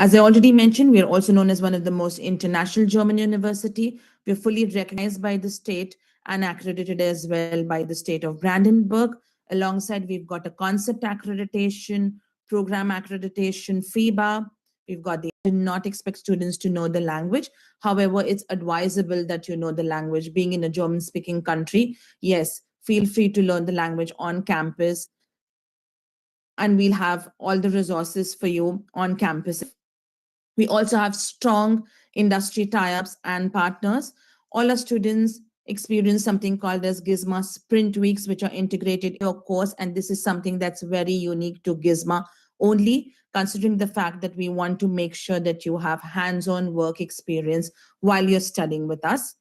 As I already mentioned, we are also known as one of the most international German university. We are fully recognized by the state and accredited as well by the state of Brandenburg. Alongside, we've got a concept accreditation, program accreditation, FIBA. We've got the do not expect students to know the language. However, it's advisable that you know the language. Being in a German speaking country, yes, feel free to learn the language on campus, and we'll have all the resources for you on campus. We also have strong industry tie-ups and partners. All our students experience something called as Gisma Sprint Weeks, which are integrated in your course. And this is something that's very unique to Gisma only, considering the fact that we want to make sure that you have hands-on work experience while you're studying with us.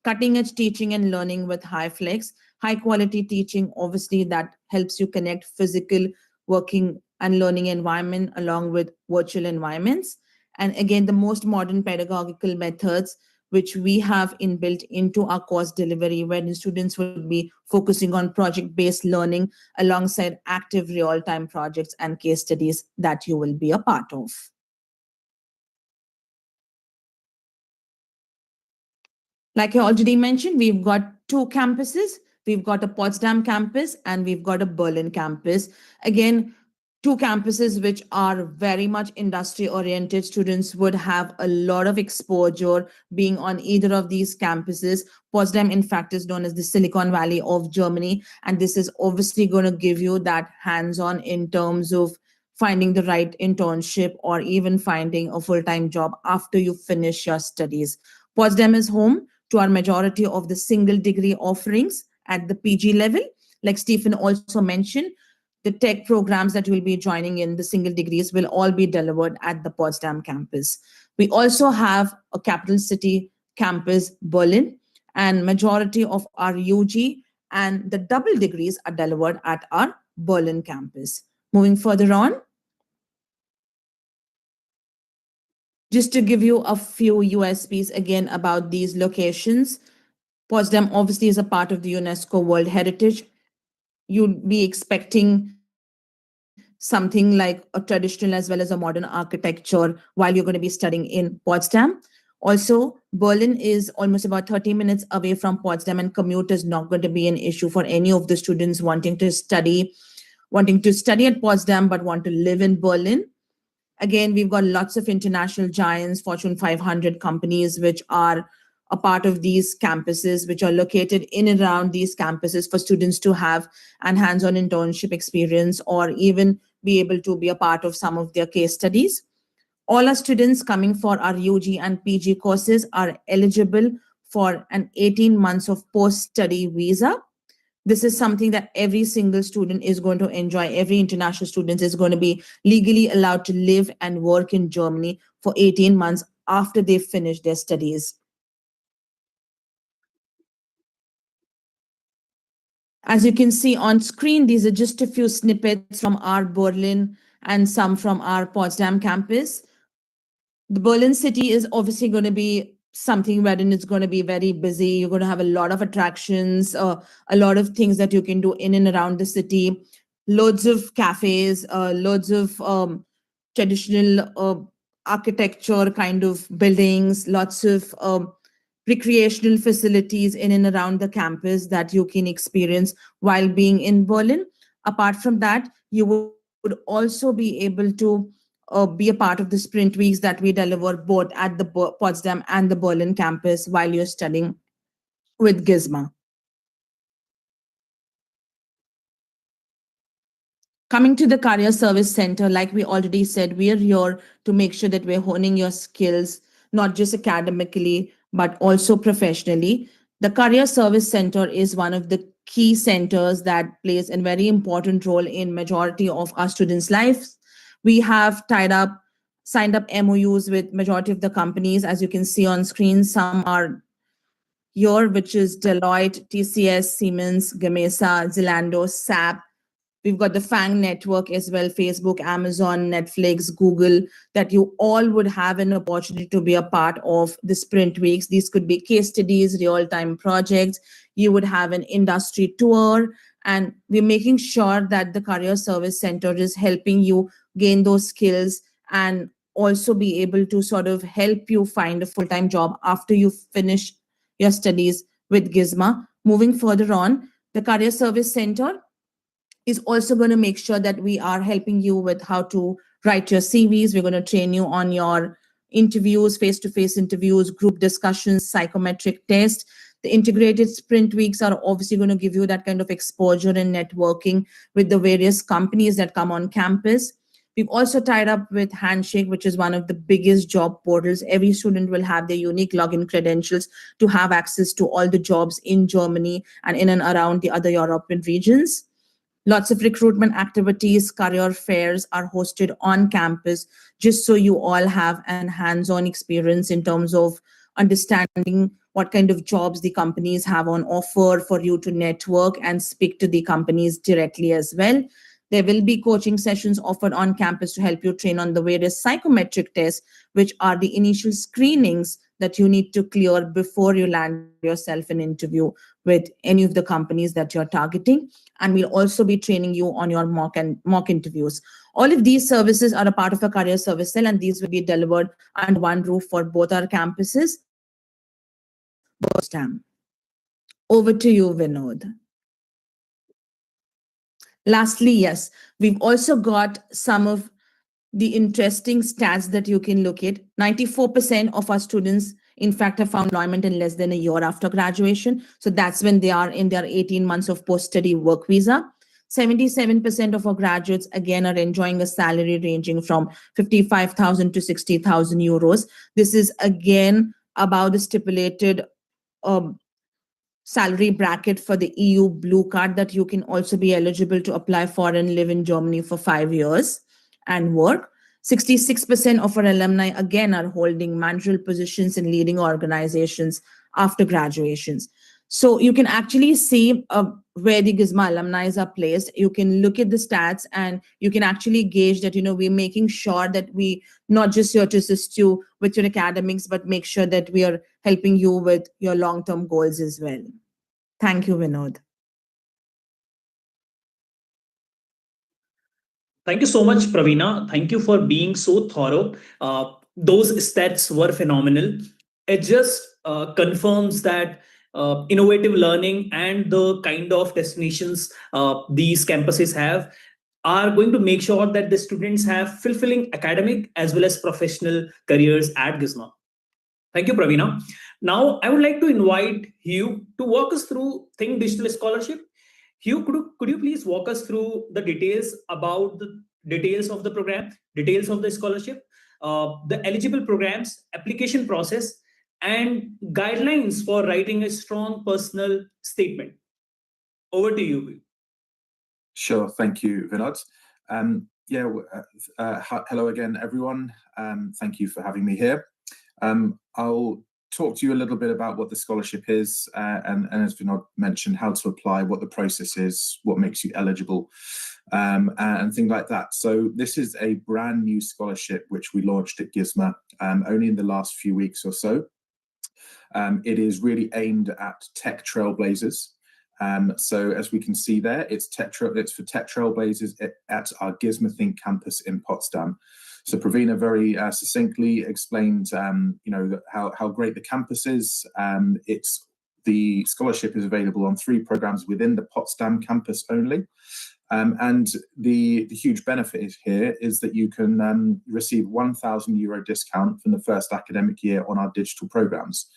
Cutting edge teaching and learning with high flex, high quality teaching, obviously that helps you connect physical working and learning environment along with virtual environments. And again, the most modern pedagogical methods which we have inbuilt into our course delivery, wherein students will be focusing on project-based learning alongside active real-time projects and case studies that you will be a part of. Like I already mentioned, we've got two campuses. We've got a Potsdam campus and we've got a Berlin campus. Again, two campuses which are very much industry oriented. Students would have a lot of exposure being on either of these campuses. Potsdam, in fact, is known as the Silicon Valley of Germany. And this is obviously going to give you that hands-on in terms of finding the right internship or even finding a full-time job after you finish your studies. Potsdam is home to our majority of the single degree offerings at the PG level. Like Stephen also mentioned, the tech programs that you will be joining in, the single degrees, will all be delivered at the Potsdam campus. We also have a capital city campus, Berlin, and majority of our UG and the double degrees are delivered at our Berlin campus. Moving further on, just to give you a few USPs again about these locations, Potsdam obviously is a part of the UNESCO World Heritage. You'd be expecting something like a traditional as well as a modern architecture while you're going to be studying in Potsdam. Also, Berlin is almost about 30 minutes away from Potsdam, and commute is not going to be an issue for any of the students wanting to study at Potsdam but want to live in Berlin. Again, we've got lots of international giants, Fortune 500 companies, which are a part of these campuses, which are located in and around these campuses for students to have an hands-on internship experience or even be able to be a part of some of their case studies. All our students coming for our UG and PG courses are eligible for an 18 months of post-study visa. This is something that every single student is going to enjoy. Every international student is going to be legally allowed to live and work in Germany for 18 months after they finish their studies. As you can see on screen, these are just a few snippets from our Berlin and some from our Potsdam campus. The Berlin city is obviously going to be something wherein it's going to be very busy. You're going to have a lot of attractions, a lot of things that you can do in and around the city, loads of cafes, loads of traditional architecture kind of buildings, lots of recreational facilities in and around the campus that you can experience while being in Berlin. Apart from that, you would also be able to be a part of the sprint weeks that we deliver both at the Potsdam and the Berlin campus while you're studying with Gisma. Coming to the Career Service Center, like we already said, we are here to make sure that we're honing your skills, not just academically, but also professionally. The Career Service Center is one of the key centers that plays a very important role in majority of our students' lives. We have signed up MOUs with majority of the companies. As you can see on screen, some are here, which is Deloitte, TCS, Siemens, Gamesa, Zalando, SAP. We've got the FANG network as well, Facebook, Amazon, Netflix, Google, that you all would have an opportunity to be a part of the sprint weeks. These could be case studies, real-time projects. You would have an industry tour, and we're making sure that the Career Service Center is helping you gain those skills and also be able to sort of help you find a full-time job after you finish your studies with Gisma. Moving further on, the Career Service Center is also going to make sure that we are helping you with how to write your CVs. We're going to train you on your interviews, face-to-face interviews, group discussions, psychometric tests. The integrated sprint weeks are obviously going to give you that kind of exposure and networking with the various companies that come on campus. We've also tied up with Handshake, which is one of the biggest job portals. Every student will have their unique login credentials to have access to all the jobs in Germany and in and around the other European regions. Lots of recruitment activities, career fairs are hosted on campus, just so you all have an hands-on experience in terms of understanding what kind of jobs the companies have on offer for you to network and speak to the companies directly as well. There will be coaching sessions offered on campus to help you train on the various psychometric tests, which are the initial screenings that you need to clear before you land yourself an interview with any of the companies that you're targeting. And we'll also be training you on your mock interviews. All of these services are a part of a career service cell, and these will be delivered under one roof for both our campuses. Over to you, Vinod. Lastly, yes, we've also got some of the interesting stats that you can look at. 94% of our students, in fact, have found employment in less than a year after graduation. So that's when they are in their 18 months of post-study work visa. 77% of our graduates, again, are enjoying a salary ranging from 55,000 to 60,000 euros. This is, again, about the stipulated salary bracket for the EU Blue Card that you can also be eligible to apply for and live in Germany for 5 years and work. 66% of our alumni, again, are holding managerial positions in leading organizations after graduations. So you can actually see where the Gisma alumni are placed. You can look at the stats and you can actually gauge that, we're making sure that we not just here to assist you with your academics, but make sure that we are helping you with your long-term goals as well. Thank you, Vinod. Thank you so much, Praveena. Thank you for being so thorough. Those stats were phenomenal. It just confirms that innovative learning and the kind of destinations these campuses have are going to make sure that the students have fulfilling academic as well as professional careers at Gisma. Thank you, Praveena. Now, I would like to invite Hugh to walk us through Think Digital Scholarship. Hugh, could you please walk us through the details about the details of the program, details of the scholarship, the eligible programs, application process, and guidelines for writing a strong personal statement? Over to you. Sure, thank you, Vinod. Hello again, everyone. Thank you for having me here. I'll talk to you a little bit about what the scholarship is, and as Vinod mentioned, how to apply, what the process is, what makes you eligible, and things like that. So this is a brand new scholarship which we launched at Gisma only in the last few weeks or so. It is really aimed at tech trailblazers. So as we can see there, it's for tech trailblazers at our Gisma Think campus in Potsdam. So Praveena very succinctly explained, how great the campus is. The scholarship is available on 3 programs within the Potsdam campus only. And the huge benefit here is that you can receive €1,000 discount from the first academic year on our digital programs.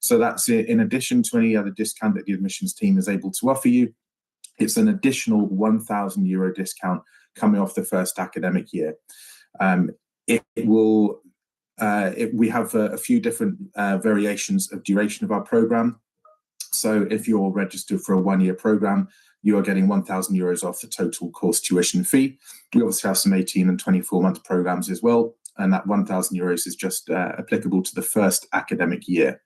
So that's in addition to any other discount that the admissions team is able to offer you. It's an additional €1,000 discount coming off the first academic year. We have a few different variations of duration of our program. So if you're registered for a 1-year program, you are getting €1,000 off the total course tuition fee. We also have some 18 and 24-month programs as well, and that €1,000 is just applicable to the first academic year.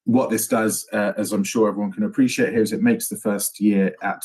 What this does, as I'm sure everyone can appreciate here, is it makes the first year at